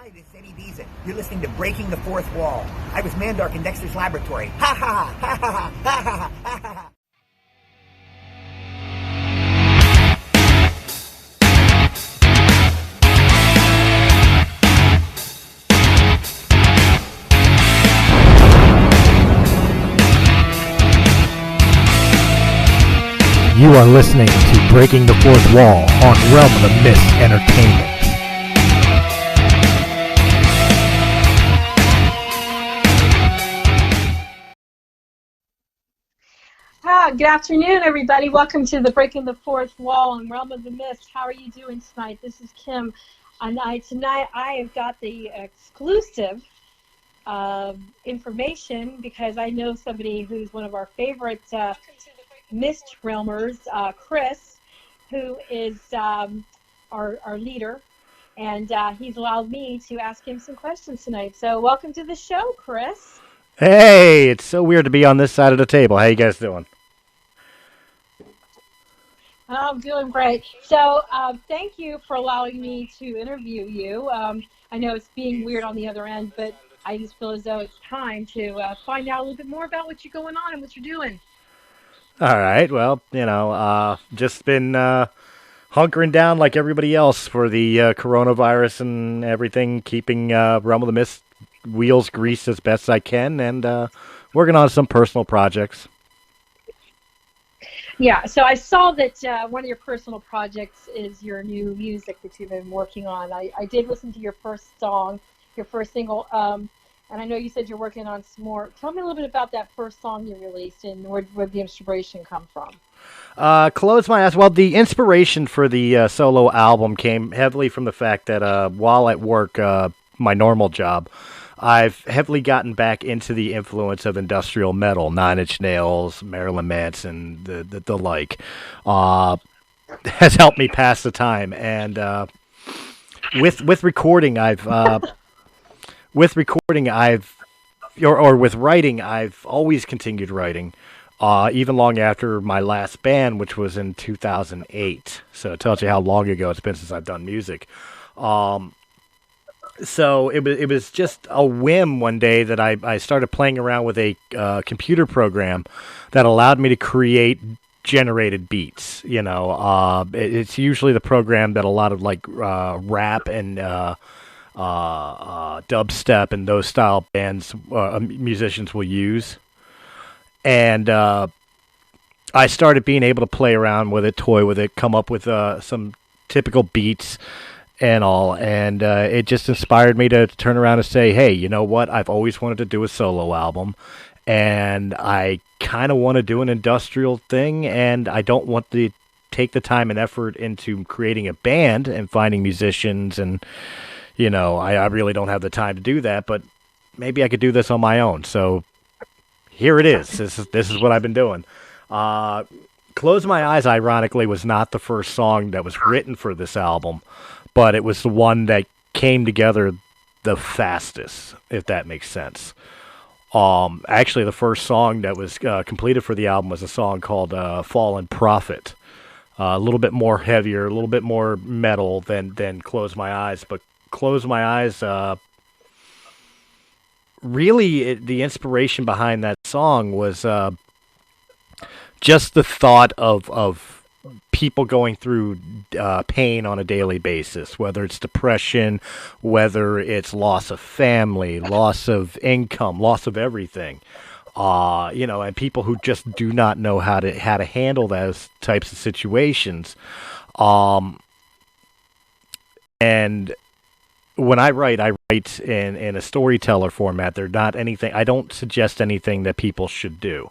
Hi, this is Eddie Deason. You're listening to Breaking the Fourth Wall. I was Mandark in Dexter's Laboratory. Ha ha ha ha ha ha ha ha ha. You are listening to Breaking the Fourth Wall on Realm of the Mist Entertainment. Good afternoon, everybody. Welcome to the Breaking the Fourth Wall on Realm of the Mist. How are you doing tonight? This is Kim. And tonight I have got the exclusive information because I know somebody who's one of our favorite Mist Realmers, Chris, who is our leader, and he's allowed me to ask him some questions tonight. So welcome to the show, Chris. Hey, it's so weird to be on this side of the table. How you guys doing? I'm doing great. So thank you for allowing me to interview you. I know it's being weird on the other end, but I just feel as though it's time to find out a little bit more about what's going on and what you're doing. All right. Well, just been hunkering down like everybody else for the coronavirus and everything, keeping Realm of the Mist wheels greased as best I can, and working on some personal projects. Yeah, so I saw that one of your personal projects is your new music that you've been working on. I did listen to your first song, your first single, and I know you said you're working on some more. Tell me a little bit about that first song you released and where the inspiration come from. Close my eyes. Well, the inspiration for the solo album came heavily from the fact that while at work, my normal job, I've heavily gotten back into the influence of industrial metal, Nine Inch Nails, Marilyn Manson, the like. Has helped me pass the time, and with recording, with writing, I've always continued writing, even long after my last band, which was in 2008. So it tells you how long ago it's been since I've done music. So it was just a whim one day that I started playing around with a computer program that allowed me to create generated beats. It's usually the program that a lot of like rap and dubstep and those style bands musicians will use. And I started being able to play around with it, toy with it, come up with some typical beats and all, and it just inspired me to turn around and say, hey, you know what, I've always wanted to do a solo album, and I kind of want to do an industrial thing, and I don't want to take the time and effort into creating a band and finding musicians, and I really don't have the time to do that, but maybe I could do this on my own. So here it is. This is what I've been doing. Close My Eyes, ironically, was not the first song that was written for this album, but it was the one that came together the fastest, if that makes sense. Actually, the first song that was completed for the album was a song called Fallen Prophet. A little bit more heavier, a little bit more metal than Close My Eyes, but Close My Eyes, really, the inspiration behind that song was just the thought of people going through pain on a daily basis, whether it's depression, whether it's loss of family, loss of income, loss of everything, and people who just do not know how to handle those types of situations. And when I write in a storyteller format. They're not anything. I don't suggest anything that people should do.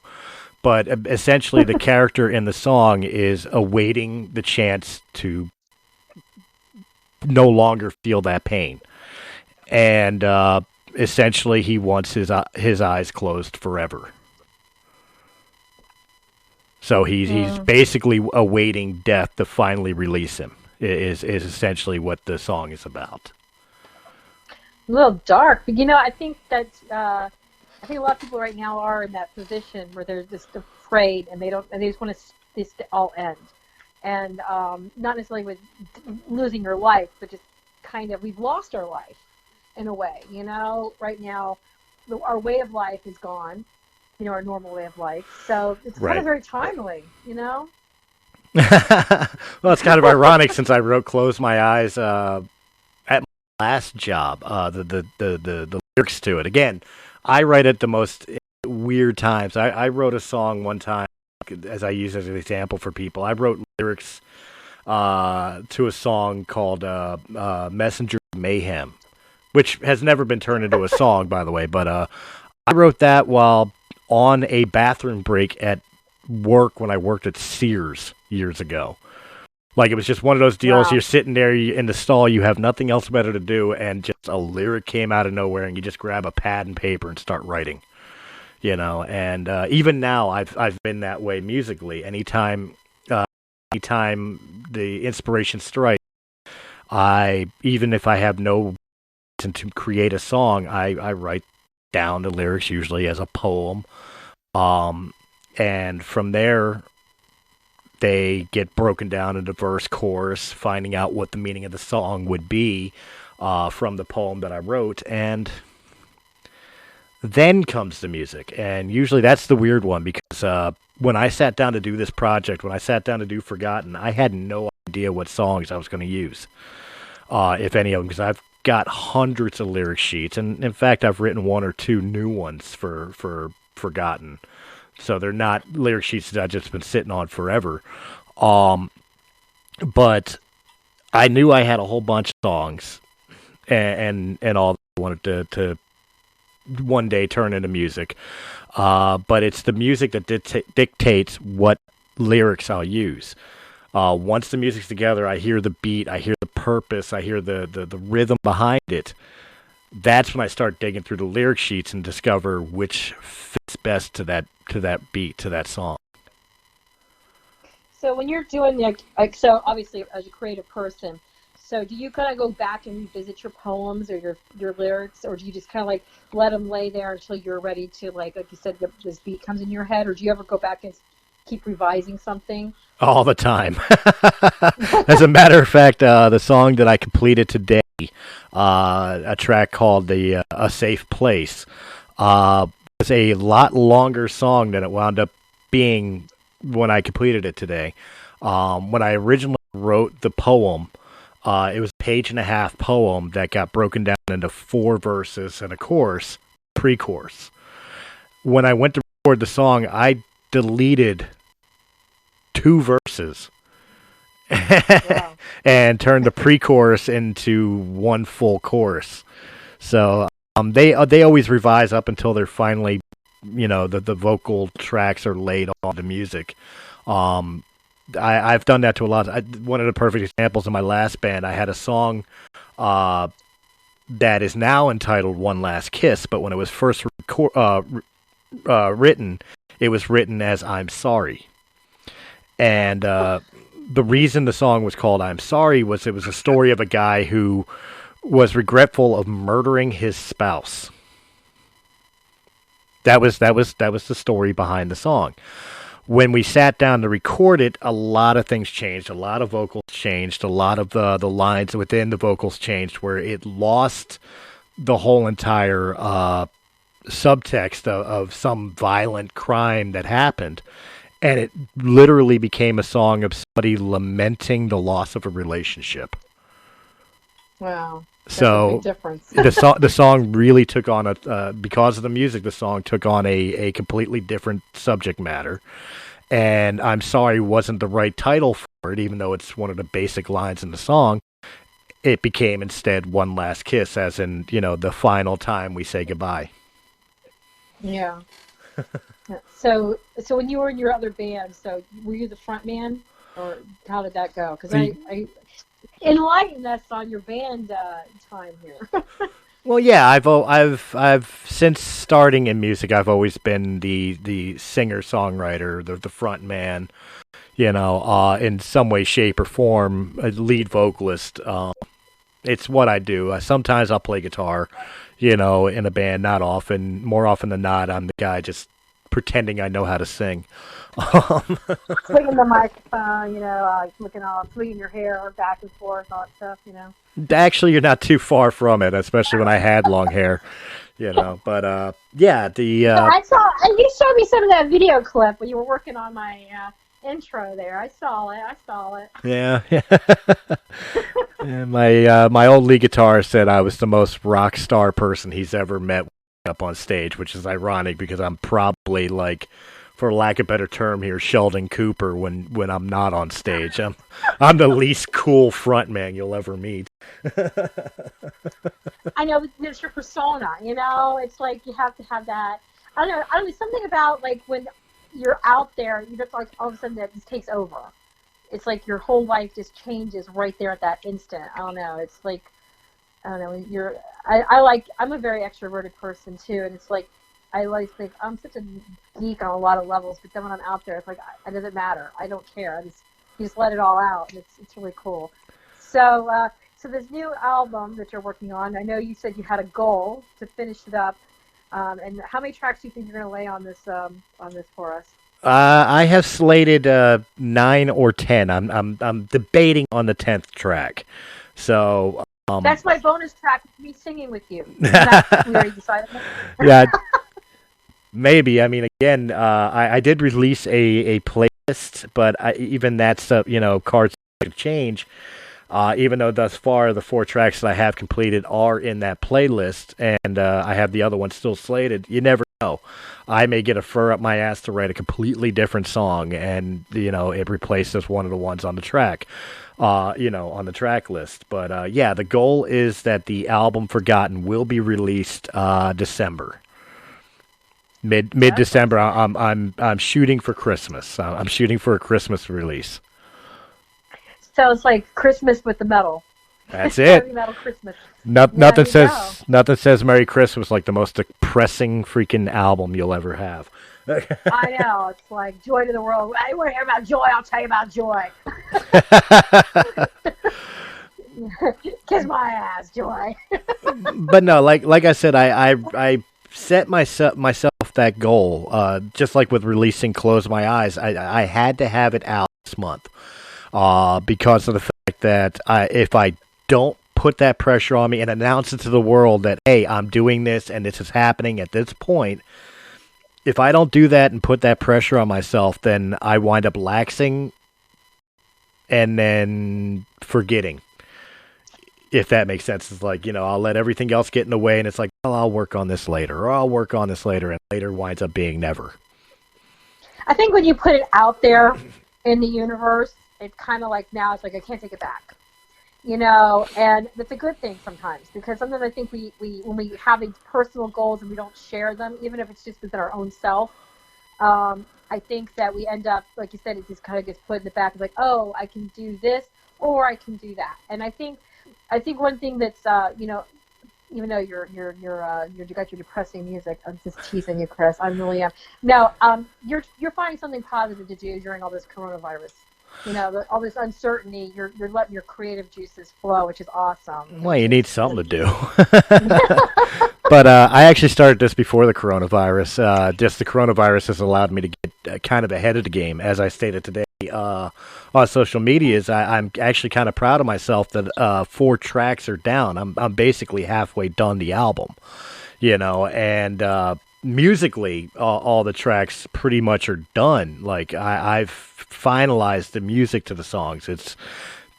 But essentially, the character in the song is awaiting the chance to no longer feel that pain. And essentially, he wants his eyes closed forever. So he's basically awaiting death to finally release him, is essentially what the song is about. A little dark, but I think that I think a lot of people right now are in that position where they're just afraid and they just want this to all end, and not necessarily with losing your life, but just kind of we've lost our life, in a way. You know, right now, our way of life is gone. You know, our normal way of life. So it's kind Right. of very timely. You know. Well, it's kind of ironic since I wrote "Close My Eyes" at my last job. The lyrics to it. Again, I write at the most weird times. I wrote a song one time, as I use as an example for people. I wrote lyrics to a song called "Messenger of Mayhem," which has never been turned into a song, by the way. But I wrote that while on a bathroom break at work when I worked at Sears years ago. Like, it was just one of those deals. Wow. You're sitting there in the stall, you have nothing else better to do, and just a lyric came out of nowhere, and you just grab a pad and paper and start writing. You know, and even now, I've been that way musically. Anytime the inspiration strikes, even if I have no reason to create a song, I write down the lyrics usually as a poem. And from there, they get broken down into verse, chorus, finding out what the meaning of the song would be from the poem that I wrote, and then comes the music. And usually that's the weird one, because when I sat down to do this project, when I sat down to do Forgotten, I had no idea what songs I was going to use, if any of them, because I've got hundreds of lyric sheets, and in fact, I've written one or two new ones for Forgotten. So they're not lyric sheets that I've just been sitting on forever. But I knew I had a whole bunch of songs and all that I wanted to one day turn into music. But it's the music that dictates what lyrics I'll use. Once the music's together, I hear the beat, I hear the purpose, I hear the rhythm behind it. That's when I start digging through the lyric sheets and discover which fits best to that beat, to that song. So when you're doing so obviously as a creative person, so do you kind of go back and revisit your poems or your lyrics, or do you just kind of like let them lay there until you're ready to, like you said, this beat comes in your head, or do you ever go back and keep revising something? All the time. As a matter of fact, the song that I completed today, a track called "A Safe Place," was a lot longer song than it wound up being when I completed it today. When I originally wrote the poem, it was a page-and-a-half poem that got broken down into 4 verses and a chorus, pre-chorus. When I went to record the song, I deleted 2 verses. Wow. And turned the pre-chorus into 1 full chorus. So they always revise up until they're finally, the vocal tracks are laid on the music. I've done that to a lot. One of the perfect examples in my last band, I had a song that is now entitled "One Last Kiss," but when it was first written, it was written as "I'm Sorry." And the reason the song was called "I'm Sorry" was it was a story of a guy who was regretful of murdering his spouse. That was the story behind the song. When we sat down to record it, a lot of things changed. A lot of vocals changed. A lot of the lines within the vocals changed, where it lost the whole entire subtext of some violent crime that happened. And it literally became a song of somebody lamenting the loss of a relationship. Wow. That's So a big difference. the song really took on because of the music, the song took on a completely different subject matter. And "I'm Sorry" wasn't the right title for it, even though it's one of the basic lines in the song. It became instead "One Last Kiss," as in, the final time we say goodbye. Yeah. So when you were in your other band, so were you the front man, or how did that go? Because I enlighten us on your band time here. Well, yeah, I've since starting in music, I've always been the singer songwriter, the front man, in some way, shape, or form, a lead vocalist. It's what I do. Sometimes I'll play guitar, in a band. Not often. More often than not, I'm the guy just pretending I know how to sing. Swinging the microphone, looking all, swinging your hair back and forth, all that stuff. Actually, you're not too far from it, especially when I had long hair, But yeah, I saw, and you showed me some of that video clip when you were working on my intro there. I saw it. Yeah. And my old lead guitarist said I was the most rock star person he's ever met up on stage, which is ironic because I'm probably like, for lack of a better term here, Sheldon Cooper when I'm not on stage. I'm the least cool frontman you'll ever meet. I know, it's your persona, it's like you have to have that. I don't know, something about like when you're out there, you just like all of a sudden that just takes over. It's like your whole life just changes right there at that instant. I don't know, it's like, I don't know, I'm a very extroverted person too, and it's like, I like think I'm such a geek on a lot of levels, but then when I'm out there, it's like it doesn't matter. I don't care. You just let it all out, and it's really cool. So this new album that you're working on, I know you said you had a goal to finish it up. And how many tracks do you think you're going to lay on this for us? I have slated 9 or 10. I'm debating on the 10th track. So that's my bonus track, me singing with you. We already decided that? Yeah. Maybe. I mean, again, I did release a playlist, but even that's cards to change. Even though thus far the 4 tracks that I have completed are in that playlist, and I have the other one still slated, you never know. I may get a fur up my ass to write a completely different song, and it replaces one of the ones on the track, on the track list. But yeah, the goal is that the album Forgotten will be released December. Mid December. I'm shooting for Christmas. I'm shooting for a Christmas release. So it's like Christmas with the metal. That's it. Heavy metal Christmas. Nothing says Merry Christmas like the most depressing freaking album you'll ever have. I know. It's like joy to the world. I want to hear about joy. I'll tell you about joy. Kiss my ass, joy. But no, like I said, I set myself that goal. Just like with releasing Close My Eyes, I had to have it out this month. Because of the fact that if I don't put that pressure on me and announce it to the world that, hey, I'm doing this and this is happening at this point, if I don't do that and put that pressure on myself, then I wind up laxing and then forgetting. If that makes sense. It's like, I'll let everything else get in the way, and it's like, well, I'll work on this later, or I'll work on this later, and later winds up being never. I think when you put it out there in the universe, it's kind of like now it's like I can't take it back, and that's a good thing sometimes, because sometimes I think we when we have these personal goals and we don't share them, even if it's just within our own self, I think that we end up, like you said, it just kind of gets put in the back. It's like, oh, I can do this or I can do that. And I think one thing that's even though you got your depressing music, I'm just teasing you, Chris. I really am. No, you're finding something positive to do during all this coronavirus. All this uncertainty. You're letting your creative juices flow, which is awesome. Well, you need something to do. But I actually started this before the coronavirus. Just the coronavirus has allowed me to get kind of ahead of the game, as I stated today on social medias. I'm actually kind of proud of myself that 4 tracks are down. I'm basically halfway done the album, and musically, all the tracks pretty much are done. Like I've finalized the music to the songs. It's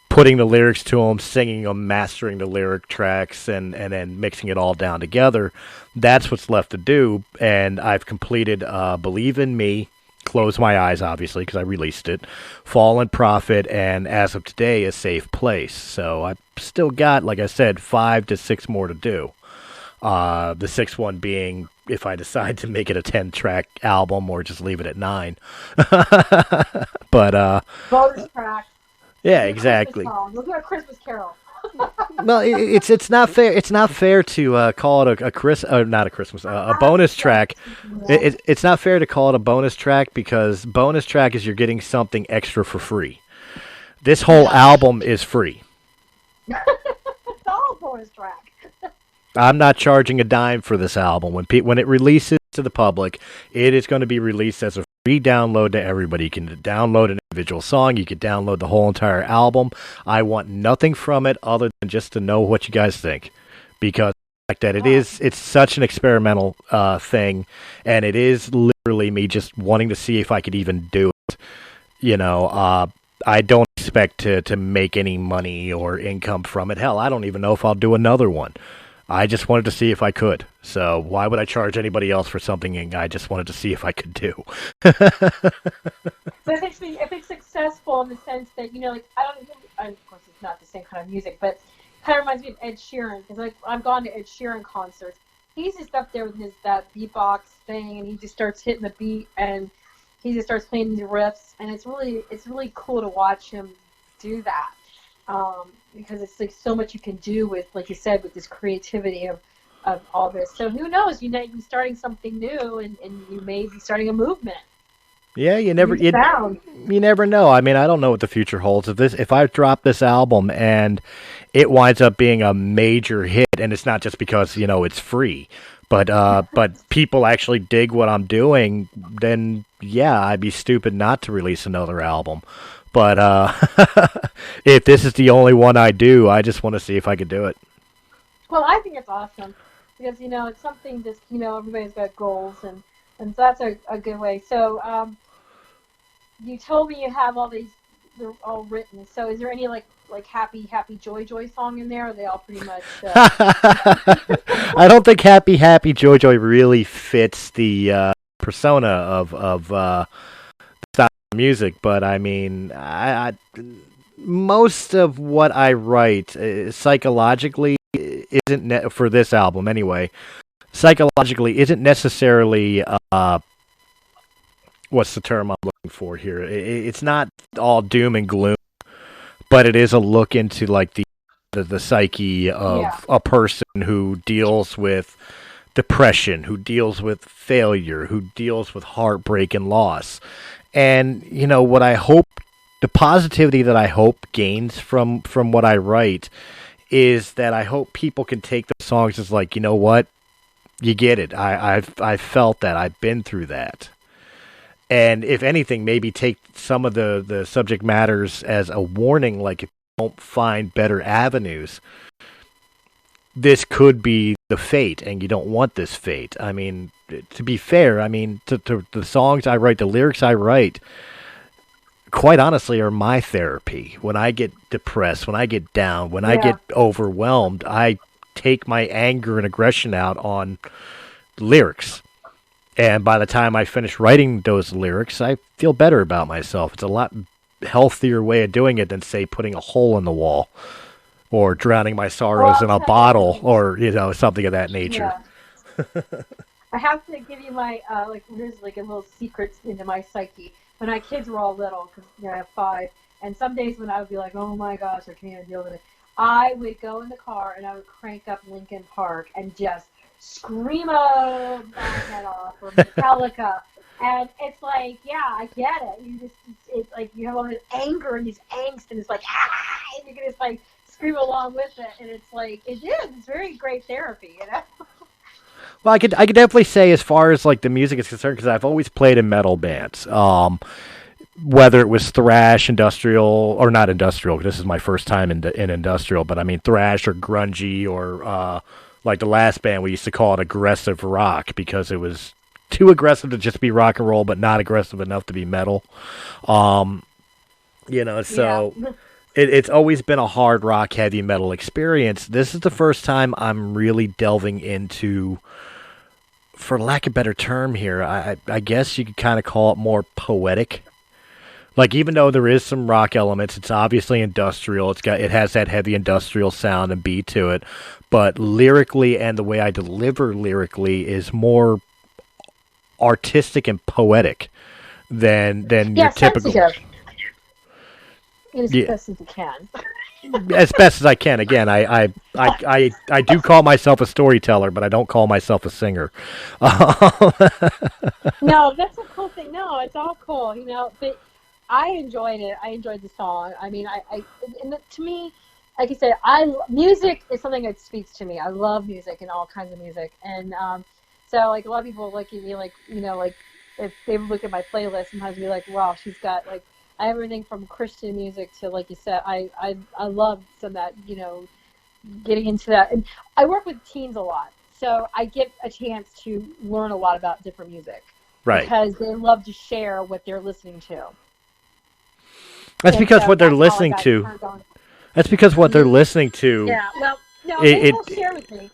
putting the lyrics to them, singing them, mastering the lyric tracks, and then mixing it all down together. That's what's left to do, and I've completed Believe in Me, Close My Eyes, obviously, because I released it, Fallen Prophet, and as of today, A Safe Place. So I've still got, like I said, 5 to 6 more to do. The 6th one being if I decide to make it a 10-track album or just leave it at 9. But bonus track. Yeah, exactly. We'll do a Christmas Carol. No, it's not fair. It's not fair to call it a bonus track. It's not fair to call it a bonus track, because bonus track is you're getting something extra for free. This whole album is free. It's all a bonus track. I'm not charging a dime for this album. When it releases, to the public. It is going to be released as a free download to everybody. You can download an individual song. You can download the whole entire album. I want nothing from it other than just to know what you guys think, because the fact that it's such an experimental thing, and it is literally me just wanting to see if I could even do it. You know, I don't expect to make any money or income from it. Hell, I don't even know if I'll do another one. I just wanted to see if I could. So why would I charge anybody else for something I just wanted to see if I could do? So if it's successful in the sense that, you know, like, of course it's not the same kind of music, but kind of reminds me of Ed Sheeran, because like I've gone to Ed Sheeran concerts. He's just up there with that beatbox thing, and he just starts hitting the beat, and he just starts playing the riffs, and it's really cool to watch him do that, because it's like so much you can do with, like you said, with this creativity of all this. So who knows? You may be starting something new, and you may be starting a movement. Yeah, you never know. I mean, I don't know what the future holds. If I drop this album and it winds up being a major hit, and it's not just because, you know, it's free, but people actually dig what I'm doing, then yeah, I'd be stupid not to release another album. But if this is the only one I do, I just want to see if I could do it. Well, I think it's awesome because, you know, it's something just, you know, everybody's got goals, and so that's a good way. So you told me you have all these, they're all written. So is there any like happy joy song in there? Or are they all pretty much? I don't think happy joy really fits the persona of style of music, but I mean, I most of what I write psychologically isn't for this album anyway. Psychologically isn't necessarily what's the term I'm looking for here? It's not all doom and gloom, but it is a look into like the psyche of a person who deals with depression, who deals with failure, who deals with heartbreak and loss. And you know what I hope, the positivity that I hope gains from what I write is that I hope people can take the songs as like, you know what, you get it. I've felt that. I've been through that. And if anything, maybe take some of the subject matters as a warning, like if you don't find better avenues, this could be the fate, and you don't want this fate. I mean, to be fair, I mean, to the songs I write, the lyrics I write, quite honestly, are my therapy. When I get depressed, when I get down, when I get overwhelmed, I take my anger and aggression out on lyrics. And by the time I finish writing those lyrics, I feel better about myself. It's a lot healthier way of doing it than, say, putting a hole in the wall or drowning my sorrows in a bottle or, you know, something of that nature. Yeah. I have to give you my, here's like a little secret into my psyche. When my kids were all little, because, you know, I have 5, and some days when I would be like, oh my gosh, I can't deal with it, I would go in the car and I would crank up Linkin Park and just screamo my head off, or Metallica, and it's like, yeah, I get it. It's like you have all this anger and this angst, and it's like, and you can just like scream along with it, and it's like, it's very great therapy, you know. Well, I could definitely say, as far as like the music is concerned, because I've always played in metal bands, whether it was thrash, industrial, or not industrial. This is my first time in industrial, but I mean thrash or grungy or like the last band, we used to call it aggressive rock because it was too aggressive to just be rock and roll, but not aggressive enough to be metal. You know, so it's always been a hard rock, heavy metal experience. This is the first time I'm really delving into, for lack of a better term here, I guess you could kind of call it more poetic. Like, even though there is some rock elements, it's obviously industrial. It has that heavy industrial sound and beat to it, but lyrically and the way I deliver lyrically is more artistic and poetic than your typical. Sensitive. As best as you can. As best as I can. Again, I do call myself a storyteller, but I don't call myself a singer. No, that's a cool thing. No, it's all cool, you know. But I enjoyed it. I enjoyed the song. I mean, to me, like I said, music is something that speaks to me. I love music and all kinds of music, and So like a lot of people look at me like, like if they look at my playlist, sometimes be like, wow, she's got like everything from Christian music to, like you said, I love some of that, getting into that. And I work with teens a lot, so I get a chance to learn a lot about different music. Right. Because they love to share what they're listening to. That's because what they're listening to. That's because what they're listening to. Yeah, well, no, they will share with me.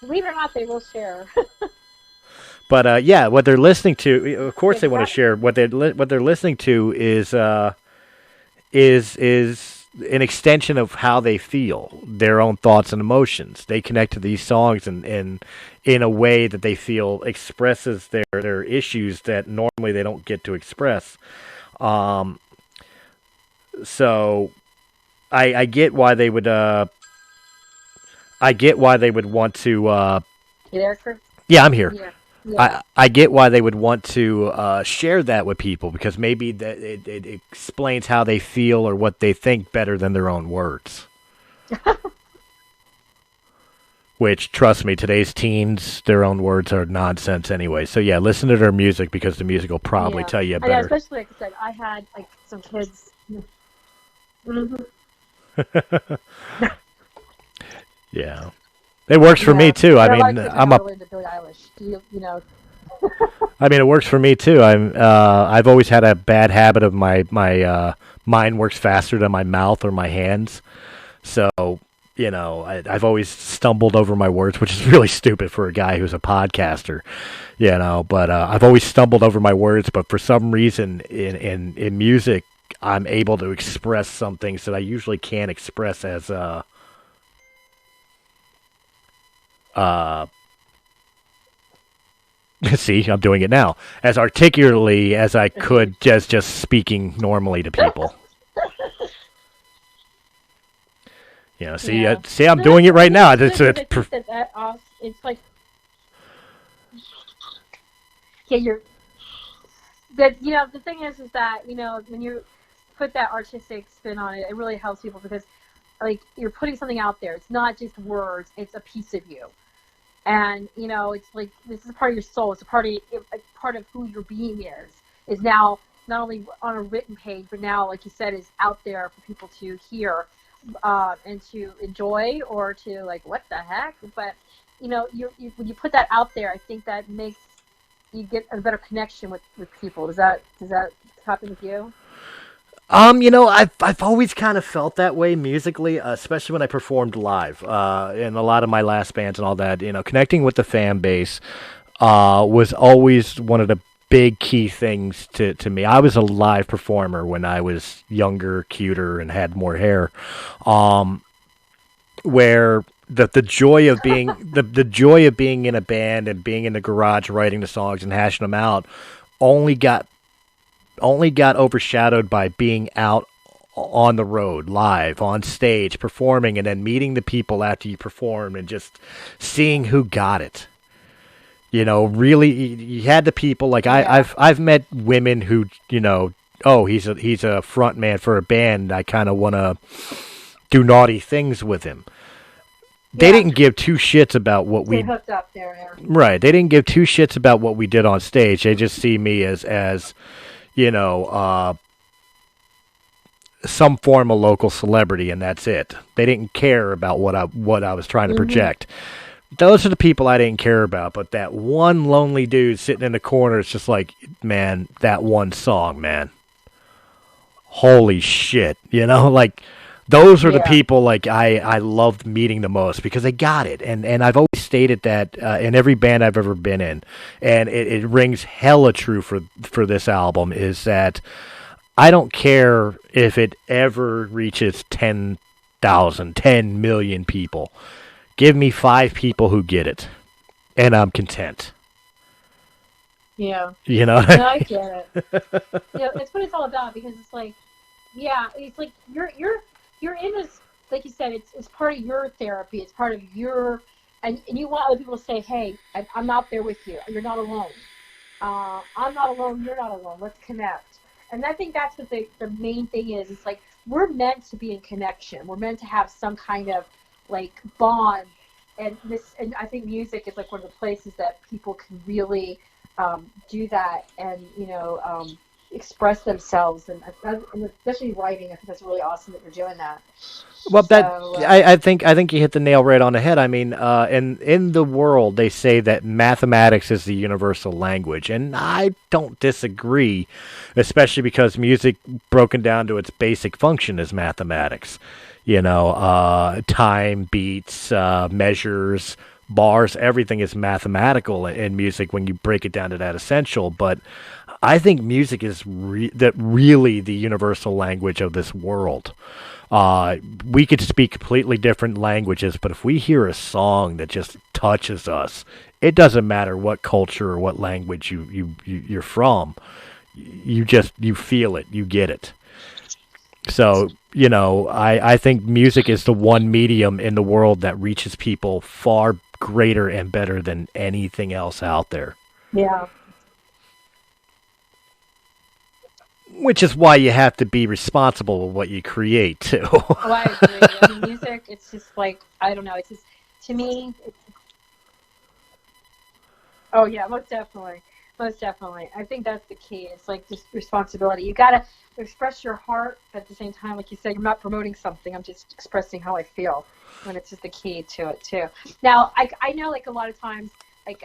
Believe it or not, they will share. But yeah, what they're listening to, of course, they want to share. What they're listening to is an extension of how they feel, their own thoughts and emotions. They connect to these songs in a way that they feel expresses their issues that normally they don't get to express. So I get why they would want to. You there, Chris? Yeah, I'm here. Yeah. Yeah. I get why they would want to share that with people, because maybe that it explains how they feel or what they think better than their own words. Which, trust me, today's teens, their own words are nonsense anyway. So yeah, listen to their music, because the music will probably tell you better. Yeah, especially like I said, I had like some kids. Yeah. It works for me too. I mean, I'm into Billie Eilish. I mean, it works for me too. I've always had a bad habit of my mind works faster than my mouth or my hands. So, I've always stumbled over my words, which is really stupid for a guy who's a podcaster, but I've always stumbled over my words, but for some reason in music, I'm able to express some things that I usually can't express as see, I'm doing it now, as articulately as I could just speaking normally to people. See, I'm doing it right now. It's like, yeah, but the thing is that when you put that artistic spin on it, it really helps people, because like you're putting something out there. It's not just words; it's a piece of you. And it's like this is a part of your soul. It's a part of who your being is now not only on a written page, but now, like you said, is out there for people to hear and to enjoy, or to like, what the heck? But you when you put that out there, I think that makes you get a better connection with people. Does that happen with you? I've always kind of felt that way musically, especially when I performed live, in a lot of my last bands and all that. Connecting with the fan base, was always one of the big key things to me. I was a live performer when I was younger, cuter, and had more hair, where the joy of being the joy of being in a band and being in the garage writing the songs and hashing them out only got overshadowed by being out on the road, live, on stage, performing, and then meeting the people after you perform and just seeing who got it. Really, you had the people, like I've met women who, oh, he's a front man for a band, I kind of want to do naughty things with him. They didn't give two shits about what we hooked up there. Right. They didn't give two shits about what we did on stage. They just see me as some form of local celebrity, and that's it. They didn't care about what I was trying to project. Those are the people I didn't care about. But that one lonely dude sitting in the corner, it's just like, man, that one song, man. Holy shit. Like, those are the people like I loved meeting the most, because they got it. And I've always stated that in every band I've ever been in, and it rings hella true for this album, is that I don't care if it ever reaches 10 million people. Give me 5 people who get it, and I'm content. Yeah. No, I get it. That's what it's all about, because it's like, it's like you're in this, like you said, it's part of your therapy. It's part of your, and you want other people to say, hey, I'm out there with you. You're not alone. I'm not alone. You're not alone. Let's connect. And I think that's what the main thing is. It's like, we're meant to be in connection. We're meant to have some kind of like bond and I think music is like one of the places that people can really do that, and express themselves, and especially writing. I think that's really awesome that you're doing that. Well, So I think you hit the nail right on the head. I mean, in the world, they say that mathematics is the universal language, and I don't disagree, especially because music, broken down to its basic function, is mathematics. Time, beats, measures, bars, everything is mathematical in music when you break it down to that essential. But I think music is really the universal language of this world. We could speak completely different languages, but if we hear a song that just touches us, it doesn't matter what culture or what language you're from. You feel it, you get it. So, I think music is the one medium in the world that reaches people far greater and better than anything else out there. yeah, Which is why you have to be responsible with what you create, too. oh, I agree. I mean, music, it's just like, I don't know. It's just, to me, oh yeah, most definitely. Most definitely. I think that's the key. It's like just responsibility. You gotta express your heart, but at the same time, like you said, you're not promoting something. I'm just expressing how I feel. And it's just the key to it too. Now, I know like a lot of times, like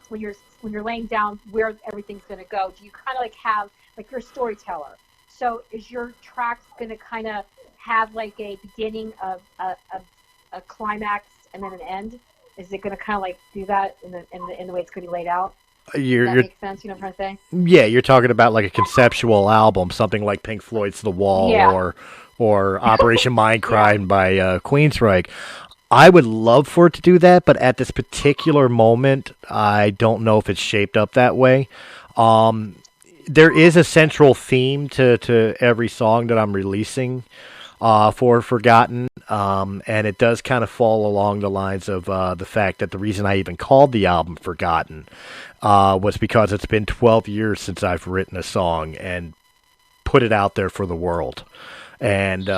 when you're laying down where everything's gonna go, do you kind of like have like you're a storyteller? So is your tracks gonna kind of have like a beginning of a climax and then an end? Is it gonna kind of like do that in the way it's gonna be laid out? Does that You're make sense? You know what I'm trying to say? Yeah, you're talking about like a conceptual album, something like Pink Floyd's The Wall Yeah. or Operation Yeah. Mindcrime by Queensryche. I would love for it to do that, but at this particular moment, I don't know if it's shaped up that way. There is a central theme to every song that I'm releasing for Forgotten, and it does kind of fall along the lines of the fact that the reason I even called the album Forgotten was because it's been 12 years since I've written a song and put it out there for the world. And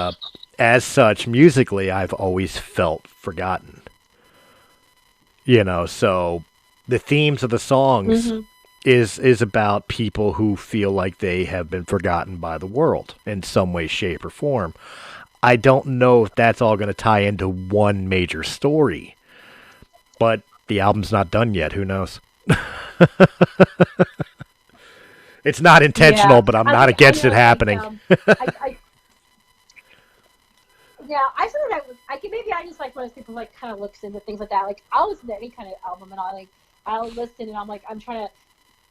as such, musically, I've always felt forgotten. So the themes of the songs Hmm. is about people who feel like they have been forgotten by the world in some way, shape, or form. I don't know if that's all going to tie into one major story, but the album's not done yet. Who knows? It's not intentional, Yeah. but I'm I not think I against know. it happening. I yeah. I feel like I can maybe I just like one of those people like kind of looks into things like that. Like I'll listen to any kind of album and I'll listen and I'm like I'm trying to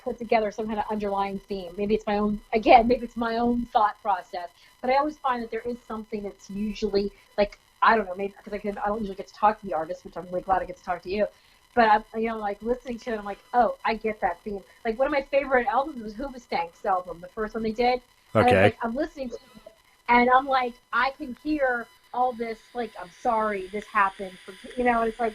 put together some kind of underlying theme. Maybe it's my own again. Maybe it's my own thought process. But I always find that there is something that's usually like I don't know, maybe because I don't usually get to talk to the artist, which I'm really glad I get to talk to you. But I'm, like listening to it, I'm like, oh, I get that theme. Like one of my favorite albums was Hoobastank's album, the first one they did. And Okay. I'm listening to it, and I'm like, I can hear all this, like, I'm sorry, this happened, and it's like,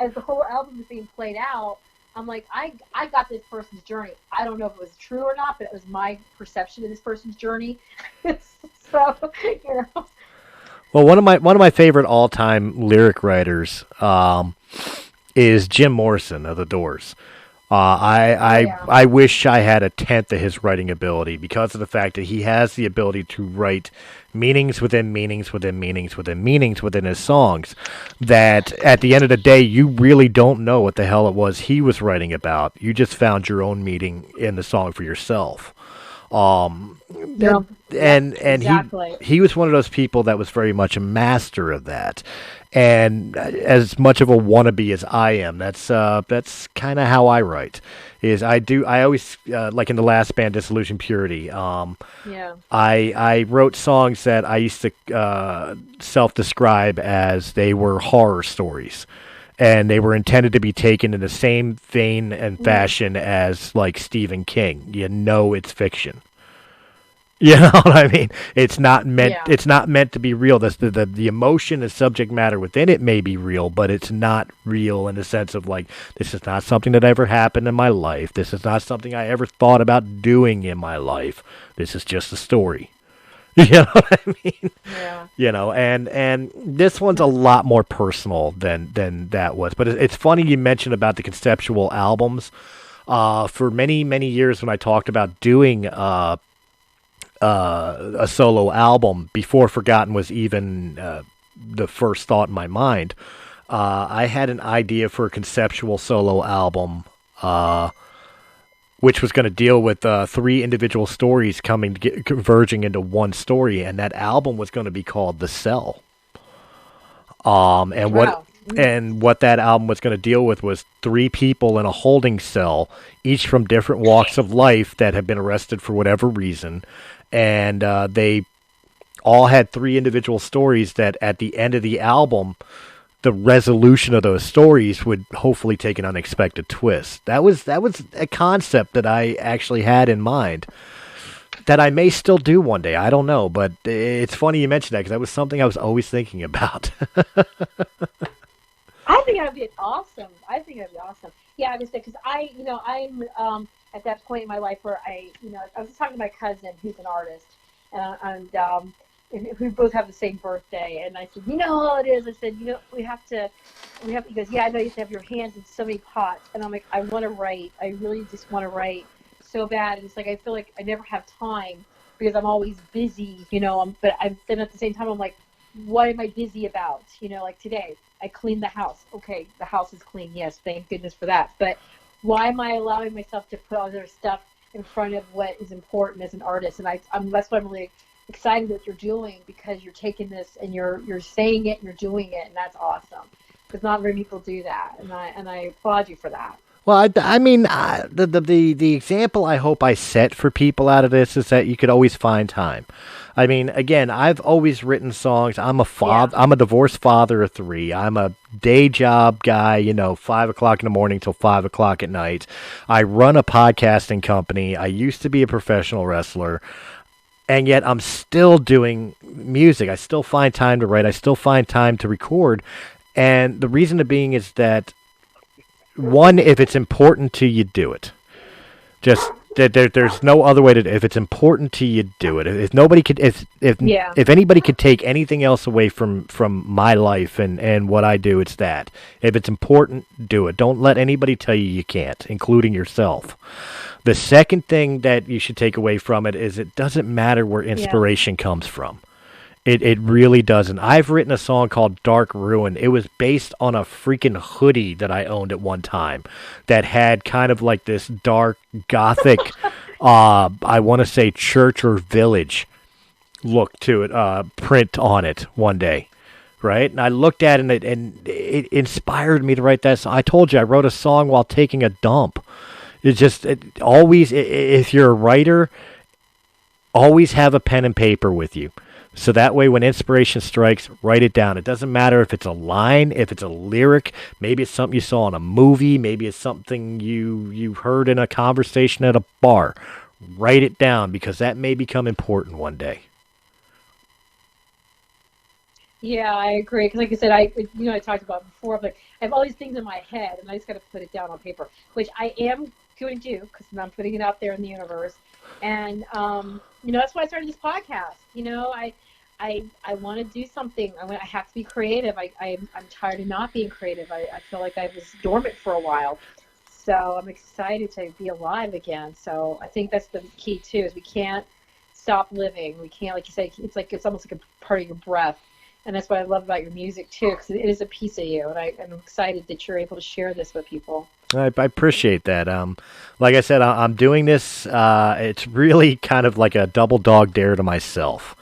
as the whole album is being played out, I'm like, I got this person's journey. I don't know if it was true or not, but it was my perception of this person's journey. So, Well, one of my favorite all time lyric writers is Jim Morrison of The Doors. Yeah. I wish I had a tenth of his writing ability because of the fact that he has the ability to write meanings within meanings within meanings within meanings within his songs. That at the end of the day, you really don't know what the hell it was he was writing about. You just found your own meaning in the song for yourself. Yeah. And Exactly. he was one of those people that was very much a master of that. And as much of a wannabe as I am, that's kind of how I write. I always like in the last band Dissolution Purity. Yeah. I wrote songs that I used to self-describe as they were horror stories, and they were intended to be taken in the same vein and fashion as like Stephen King. It's fiction. You know what I mean? It's not meant. Yeah. It's not meant to be real. The emotion and subject matter within it may be real, but it's not real in the sense of like this is not something that ever happened in my life. This is not something I ever thought about doing in my life. This is just a story. You know what I mean? Yeah. And this one's a lot more personal than that was. But it's funny you mentioned about the conceptual albums. For many years, when I talked about doing a solo album before Forgotten was even the first thought in my mind, I had an idea for a conceptual solo album. Which was going to deal with three individual stories converging into one story, and that album was going to be called The Cell. And Wow. what that album was going to deal with was three people in a holding cell, each from different walks of life that had been arrested for whatever reason, and they all had three individual stories that at the end of the album, the resolution of those stories would hopefully take an unexpected twist. That was a concept that I actually had in mind that I may still do one day. I don't know, but it's funny you mentioned that because that was something I was always thinking about. I think that'd be awesome. I think that'd be awesome. Yeah, I was because I'm at that point in my life where I was talking to my cousin who's an artist, and we both have the same birthday, and I said, you know how it is. I said, we have. He goes, yeah, I know you have to have your hands in so many pots, and I'm like, I want to write. I really just want to write so bad, and it's like I feel like I never have time because I'm always busy, but then at the same time I'm like, what am I busy about? Like today I cleaned the house. Okay, the house is clean. Yes, thank goodness for that. But why am I allowing myself to put other stuff in front of what is important as an artist? And that's why I'm really excited what you're doing, because you're taking this and you're saying it and you're doing it, and that's awesome. Because not very many people do that, and I applaud you for that. Well, I mean, the example I hope I set for people out of this is that you could always find time. I mean, again, I've always written songs. I'm a father. Yeah. I'm a divorced father of three. I'm a day job guy. 5:00 in the morning till 5:00 at night. I run a podcasting company. I used to be a professional wrestler. And yet I'm still doing music. I still find time to write. I still find time to record. And the reason being is that, one, if it's important to you, do it. Just there's no other way to. If it's important to you, do it. If nobody could, if anybody could take anything else away from my life and what I do, it's that. If it's important, do it. Don't let anybody tell you can't, including yourself. The second thing that you should take away from it is it doesn't matter where inspiration comes from. It really doesn't. I've written a song called Dark Ruin. It was based on a freaking hoodie that I owned at one time that had kind of like this dark gothic, I want to say church or village look to it, print on it one day. Right? And I looked at it and it inspired me to write that song. I told you I wrote a song while taking a dump. Always, if you're a writer, always have a pen and paper with you. So that way when inspiration strikes, write it down. It doesn't matter if it's a line, if it's a lyric, maybe it's something you saw in a movie, maybe it's something you heard in a conversation at a bar. Write it down because that may become important one day. Yeah, I agree. Because like I said, I talked about before, but I have all these things in my head, and I just got to put it down on paper, which I am going to do because I'm putting it out there in the universe. And that's why I started this podcast. I want to do something. I have to be creative. I'm tired of not being creative. I feel like I was dormant for a while. So I'm excited to be alive again. So I think that's the key too. Is we can't stop living. We can't, like you say, it's almost like a part of your breath. And that's what I love about your music too, because it is a piece of you. And I'm excited that you're able to share this with people. I appreciate that. Like I said, I'm doing this. It's really kind of like a double dog dare to myself.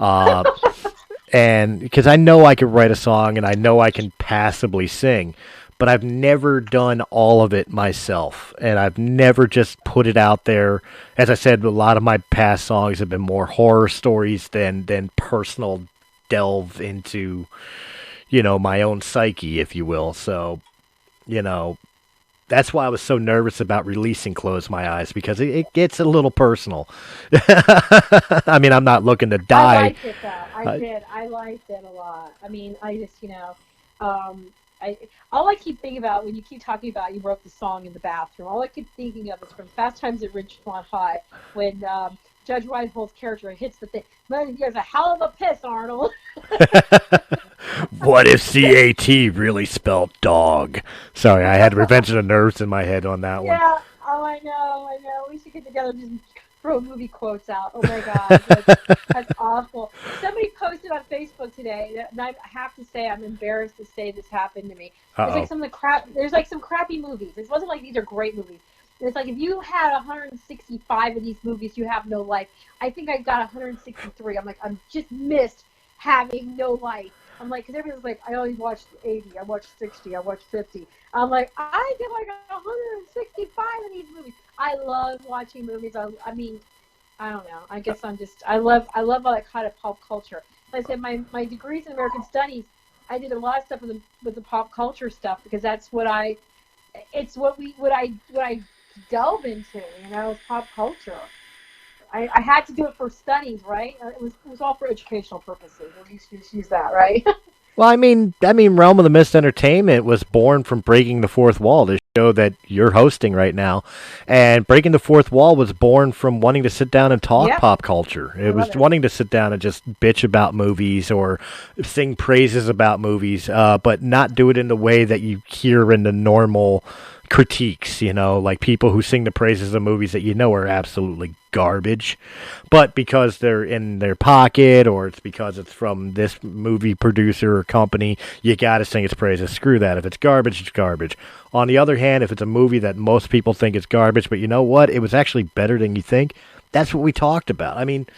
And because I know I could write a song and I know I can passably sing, but I've never done all of it myself. And I've never just put it out there. As I said, a lot of my past songs have been more horror stories than personal delve into, my own psyche, if you will. So, that's why I was so nervous about releasing Close My Eyes, because it gets a little personal. I mean, I'm not looking to die. I liked it, though. I did. I liked it a lot. I mean, I just, all I keep thinking about when you keep talking about you wrote the song in the bathroom, all I keep thinking of is from Fast Times at Ridgemont High when Judge Reinhold's character hits the thing. Man, he has a hell of a piss, Arnold. What if CAT really spelled dog? Sorry, I had Revenge of the Nerds in my head on that one. Yeah. Oh, I know. We should get together and just throw movie quotes out. Oh my God, that's awful. Somebody posted on Facebook today, and I have to say, I'm embarrassed to say this happened to me. There's like there's like some crappy movies. It wasn't like these are great movies. It's like if you had 165 of these movies, you have no life. I think I got 163. I'm like, I'm just missed having no life. I'm like, because everyone's like, I only watched 80, I watched 60, I watched 50. I'm like, I did like 165 of these movies. I love watching movies. I mean, I don't know. I guess I love all that kind of pop culture. Like I said, my degrees in American Studies, I did a lot of stuff with the pop culture stuff because that's what I delve into, you know, pop culture. I had to do it for studies, right? It was all for educational purposes. We used to just use that, right? Well, I mean, Realm of the Mist Entertainment was born from Breaking the Fourth Wall, the show that you're hosting right now. And Breaking the Fourth Wall was born from wanting to sit down and talk pop culture. It was wanting to sit down and just bitch about movies or sing praises about movies, but not do it in the way that you hear in the normal critiques, you know, like people who sing the praises of movies that you know are absolutely garbage, but because they're in their pocket or it's because it's from this movie producer or company, you gotta sing its praises. Screw that. If it's garbage, it's garbage. On the other hand, if it's a movie that most people think is garbage, but you know what? It was actually better than you think, that's what we talked about. I mean,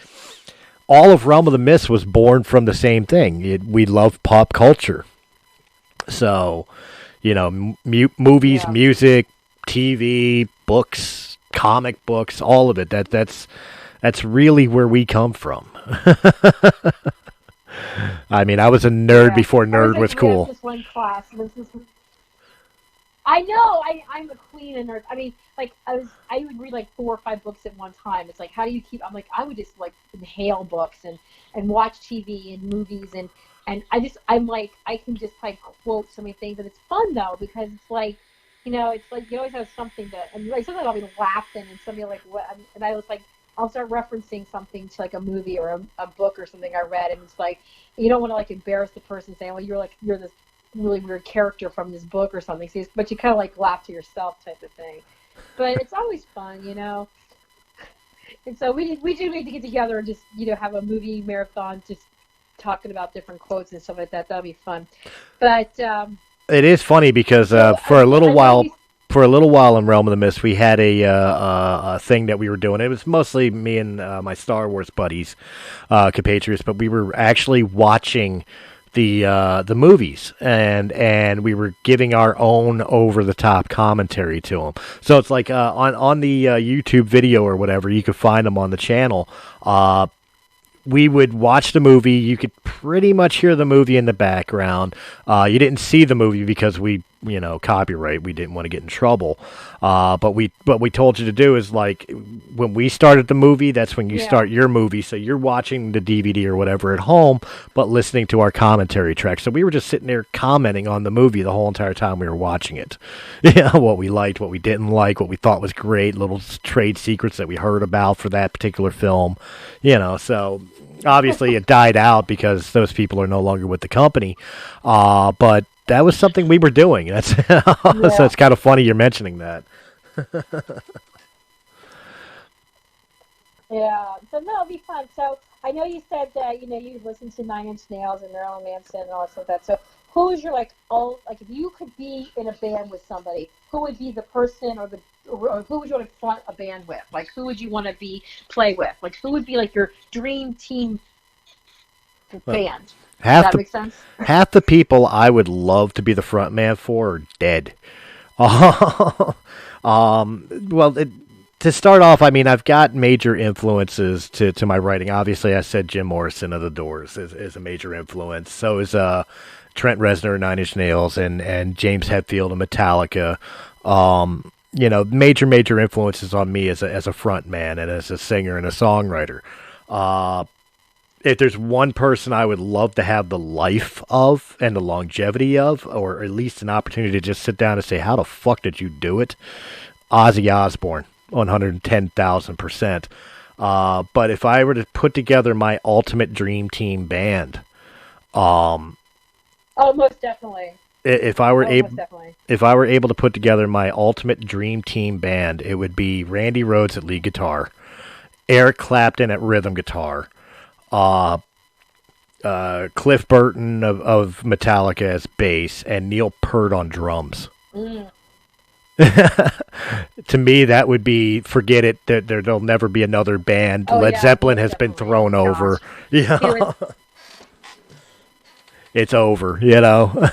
all of Realm of the Mist was born from the same thing. We love pop culture. So, you know, movies, music, TV, books, comic books, all of it. That's really where we come from. I mean, I was a nerd before nerd was cool. This one class. I know. I'm a queen of nerds. I mean, like I would read like 4 or 5 books at one time. It's like, how do you keep? I'm like, I would just like inhale books and watch TV and movies and I'm like, I can just like quote so many things, and it's fun though because it's like, you know, it's like you always have something and like sometimes I'll be laughing and somebody like what, and I was like, I'll start referencing something to like a movie or a book or something I read, and it's like you don't want to like embarrass the person saying, well, you're this really weird character from this book or something, so but you kind of like laugh to yourself type of thing. But it's always fun, you know. And so we do need to get together and just, you know, have a movie marathon, just talking about different quotes and stuff like that. That'll be fun. But it is funny because for a little while in Realm of the Mist, we had a thing that we were doing. It was mostly me and my Star Wars buddies, compatriots, but we were actually watching the movies and we were giving our own over the top commentary to them. So it's like on the YouTube video or whatever, you could find them on the channel. We would watch the movie. You could pretty much hear the movie in the background. You didn't see the movie because we, you know, copyright. We didn't want to get in trouble. But we told you to do is like when we started the movie, that's when you start your movie. So you're watching the DVD or whatever at home, but listening to our commentary track. So we were just sitting there commenting on the movie the whole entire time we were watching it. You know, what we liked, what we didn't like, what we thought was great, little trade secrets that we heard about for that particular film. You know, so obviously it died out because those people are no longer with the company. But that was something we were doing. That's so it's kind of funny you're mentioning that. Yeah, so no, it'll be fun. So I know you said that, you know, you listen to 9 Inch Nails and Marilyn Manson and all that stuff like that. So who is your like if you could be in a band with somebody, who would be the person or who would you want to front a band with? Like who would you want to play with? Like who would be like your dream team band? Does that make sense? Half the people I would love to be the front man for are dead. Well, to start off, I mean, I've got major influences to my writing. Obviously, I said Jim Morrison of The Doors is a major influence. So is Trent Reznor, 9 Inch Nails, and James Hetfield of Metallica. You know, major influences on me as a front man and as a singer and a songwriter. If there's one person I would love to have the life of and the longevity of, or at least an opportunity to just sit down and say, how the fuck did you do it? Ozzy Osbourne, 110,000%. But if I were to put together my ultimate dream team band, um, Oh, most definitely. if I were Oh, able most definitely. if I were able to put together my ultimate dream team band, it would be Randy Rhoads at lead guitar, Eric Clapton at rhythm guitar, uh, Cliff Burton of Metallica as bass, and Neil Peart on drums. Mm. To me, that would be forget it. There'll never be another band. Oh, Led yeah, Zeppelin most has been definitely. thrown Oh, over. gosh. Yeah, He was, it's over. You know,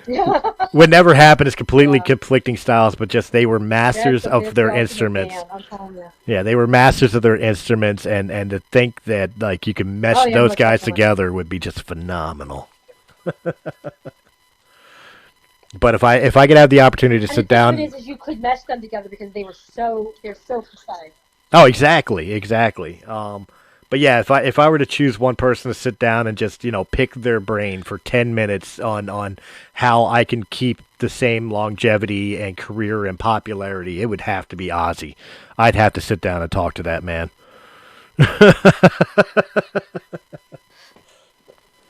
yeah. what never happened is completely Yeah. conflicting styles, but just they were masters That's of their the ultimate instruments. band, I'm telling you. Yeah, they were masters of their instruments, and to think that like you can mesh Oh, yeah, those most guys definitely. together would be just phenomenal. But if I could have the opportunity to And the sit thing of down, it is you could mesh them together because they're so precise. oh, exactly. But yeah, if I were to choose one person to sit down and just pick their brain for 10 minutes on how I can keep the same longevity and career and popularity, it would have to be Ozzy. I'd have to sit down and talk to that man.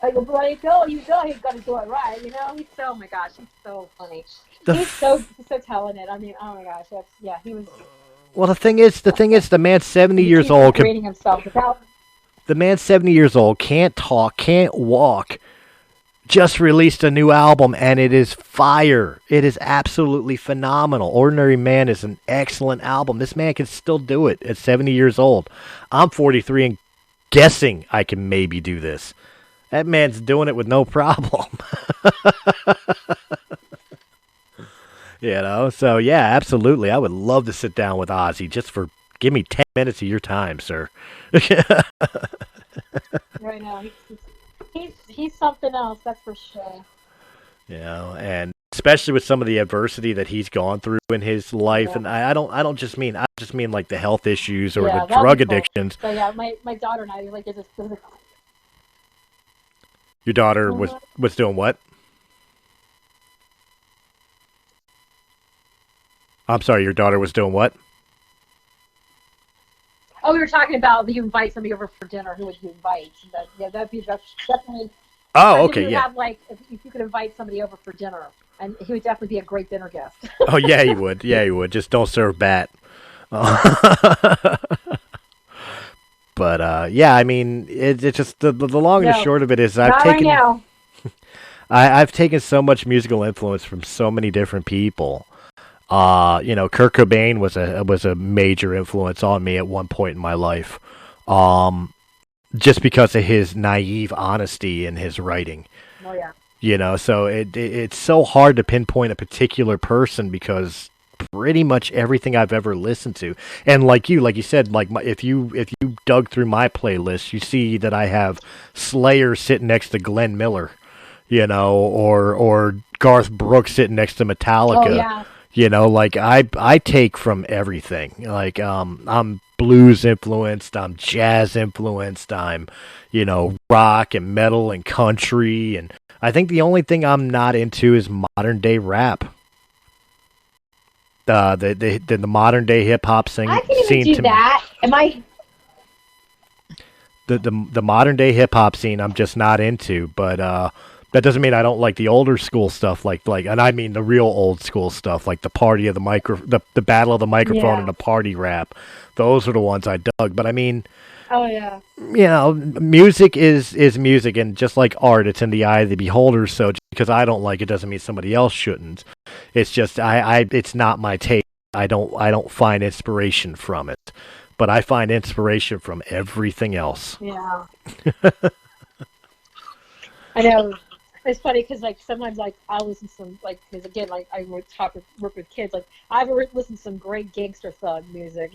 Like, well, you know he's got to do it right. You know, he's so, oh my gosh, he's so funny. The He's so talented. I mean, oh my gosh, he was. Well, the thing is, the man's 70 He years keeps old. creating himself without. The man's 70 years old, can't talk, can't walk. Just released a new album, and it is fire. It is absolutely phenomenal. Ordinary Man is an excellent album. This man can still do it at 70 years old. I'm 43 and guessing I can maybe do this. That man's doing it with no problem. So yeah, absolutely. I would love to sit down with Ozzy just for give me 10 minutes of your time, sir. Right now, he's something else. That's for sure. And especially with some of the adversity that he's gone through in his life, Yeah. and I just mean like the health issues or Yeah, the that'll drug be cool. addictions. So yeah, my daughter and I like did this. Your daughter was doing what? I'm sorry, your daughter was doing what? Oh, we were talking about you invite somebody over for dinner. Who would you invite? That's definitely. Oh, If okay, you yeah. have if you could invite somebody over for dinner, and he would definitely be a great dinner guest. Oh, yeah, he would. Yeah, he would. Just don't serve bat. But yeah, I mean, it's just the long and the No, short of it is not right now. I've taken so much musical influence from so many different people. Kurt Cobain was a major influence on me at one point in my life, just because of his naive honesty in his writing. Oh yeah. So it's so hard to pinpoint a particular person because pretty much everything I've ever listened to, and like you said, if you dug through my playlist, you see that I have Slayer sitting next to Glenn Miller, or Garth Brooks sitting next to Metallica. Oh yeah. I take from everything. I'm blues influenced, I'm jazz influenced, I'm, rock and metal and country, and I think the only thing I'm not into is modern day rap. The modern day hip hop I can even scene do to that. Am I? the modern day hip hop scene I'm just not into, but that doesn't mean I don't like the older school stuff, and I mean the real old school stuff, like the party of the battle of the microphone Yeah. and the party rap. Those are the ones I dug. But I mean, Oh yeah. music is music, and just like art, it's in the eye of the beholder. So just because I don't like it doesn't mean somebody else shouldn't. It's just it's not my taste. I don't find inspiration from it, but I find inspiration from everything else. Yeah. I know. It's funny because sometimes I'll listen to some because again I work with kids, I've listened to some great gangster thug music,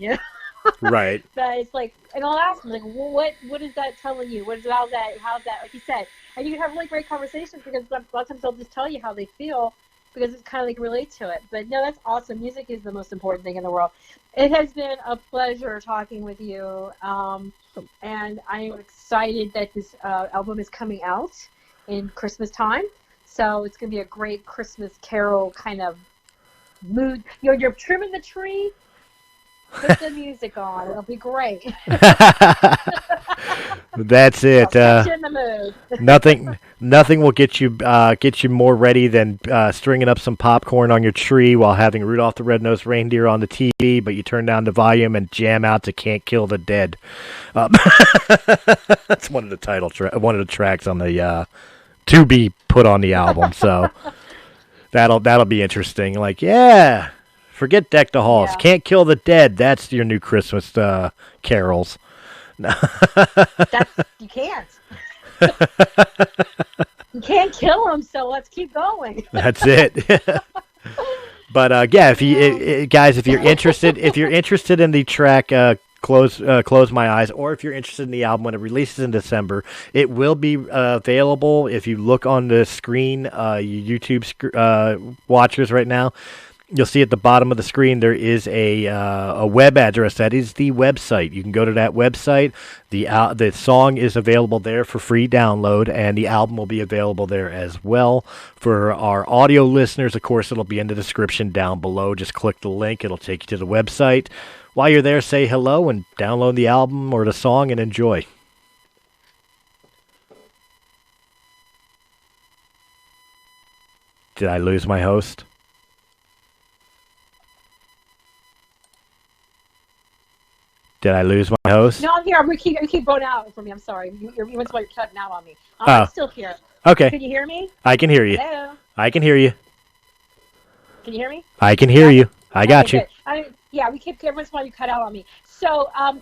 Right. But it's and I'll ask them well, what is that telling you? How's that like you said, and you can have really great conversations because a lot of times they'll just tell you how they feel because it's kind of relate to it. But no, that's awesome. Music is the most important thing in the world. It has been a pleasure talking with you, and I am excited that this album is coming out in Christmas time, so it's going to be a great Christmas carol kind of mood. You're trimming the tree, Put the music on. It'll be great. That's it. I'll set you in the mood. Nothing will get you more ready than stringing up some popcorn on your tree while having Rudolph the Red-Nosed Reindeer on the TV, but you turn down the volume and jam out to "Can't Kill the Dead." That's one of the tracks on the to be put on the album. So that'll be interesting. Like, yeah, forget "Deck the Halls." Yeah. "Can't Kill the Dead." That's your new Christmas carols. You can't. You can't kill them, so let's keep going. That's it. But yeah, guys, if you're interested in the track Close My Eyes, or if you're interested in the album when it releases in December, it will be available. If you look on the screen, you YouTube watchers right now, you'll see at the bottom of the screen there is a web address. That is the website. You can go to that website. The song is available there for free download, and the album will be available there as well. For our audio listeners, of course, it'll be in the description down below. Just click the link. It'll take you to the website. While you're there, say hello and download the album or the song and enjoy. Did I lose my host? Did I lose my host? No, I'm here. You keep going out for me. I'm sorry. Once you're cutting out on me. I'm still here. Okay. Can you hear me? I can hear you. Hello. I can hear you. Can you hear me? I can hear you. I got you. Yeah, we keep every once in a while you cut out on me. So, are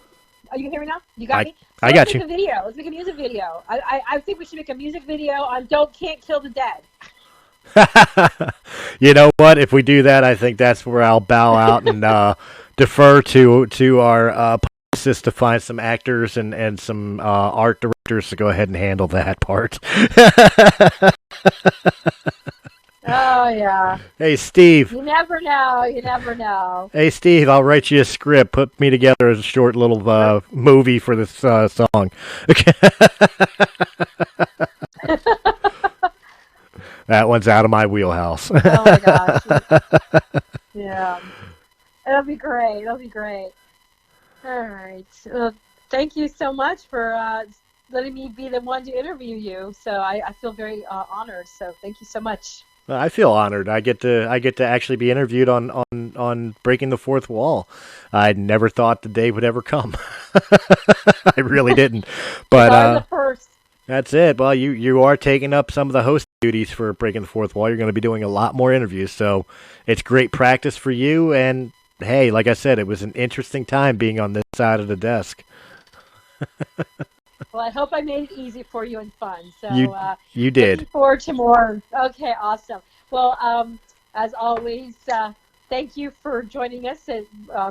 you hearing me now? You got me? So I got you. Let's make a video. Let's make a music video. I think we should make a music video on Can't Kill the Dead. You know what? If we do that, I think that's where I'll bow out and defer to our Publicist to find some actors and some art directors to go ahead and handle that part. Oh, yeah. Hey, Steve. You never know. You never know. Hey, Steve, I'll write you a script. Put me together as a short little movie for this song. Okay. That one's out of my wheelhouse. Oh, my gosh. Yeah. It'll be great. It'll be great. All right. Well, thank you so much for letting me be the one to interview you. So I feel very honored. So thank you so much. I feel honored. I get to actually be interviewed on Breaking the Fourth Wall. I never thought the day would ever come. I really didn't. But the first. That's it. Well, you are taking up some of the host duties for Breaking the Fourth Wall. You're going to be doing a lot more interviews, so it's great practice for you. And hey, like I said, it was an interesting time being on this side of the desk. Well, I hope I made it easy for you and fun. So you did. Looking forward to more. Okay, awesome. Well, as always, thank you for joining us at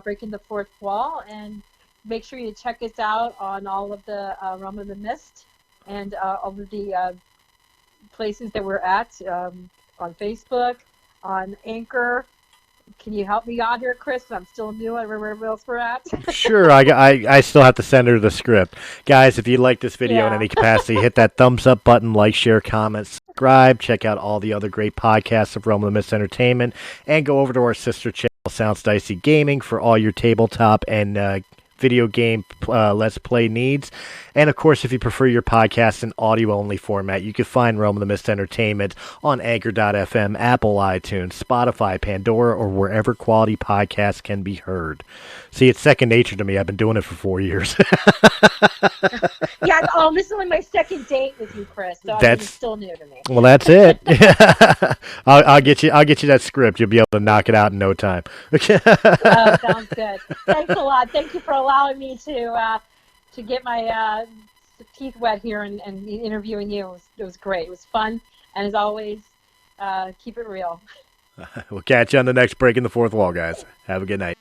Breaking the Fourth Wall, and make sure you check us out on all of the Realm of the Mist and all of the places that we're at on Facebook, on Anchor. Can you help me out here, Chris? I'm still new at wherever else we're at. Sure, I still have to send her the script. Guys, if you like this video in any capacity, hit that thumbs up button, like, share, comment, subscribe. Check out all the other great podcasts of Realm of the Mist Entertainment, and go over to our sister channel, Sounds Dicey Gaming, for all your tabletop and video game Let's Play needs. And of course, if you prefer your podcast in audio-only format, you can find Realm of the Mist Entertainment on Anchor.fm, Apple iTunes, Spotify, Pandora, or wherever quality podcasts can be heard. See, it's second nature to me. I've been doing it for 4 years. Yeah, this is only my second date with you, Chris, so it's still new to me. Well, that's it. I'll get you that script. You'll be able to knock it out in no time. Oh, sounds good. Thanks a lot. Thank you for allowing me to get my teeth wet here and interviewing you. It was great. It was fun, and as always, keep it real. We'll catch you on the next Breaking the Fourth Wall, guys. Have a good night.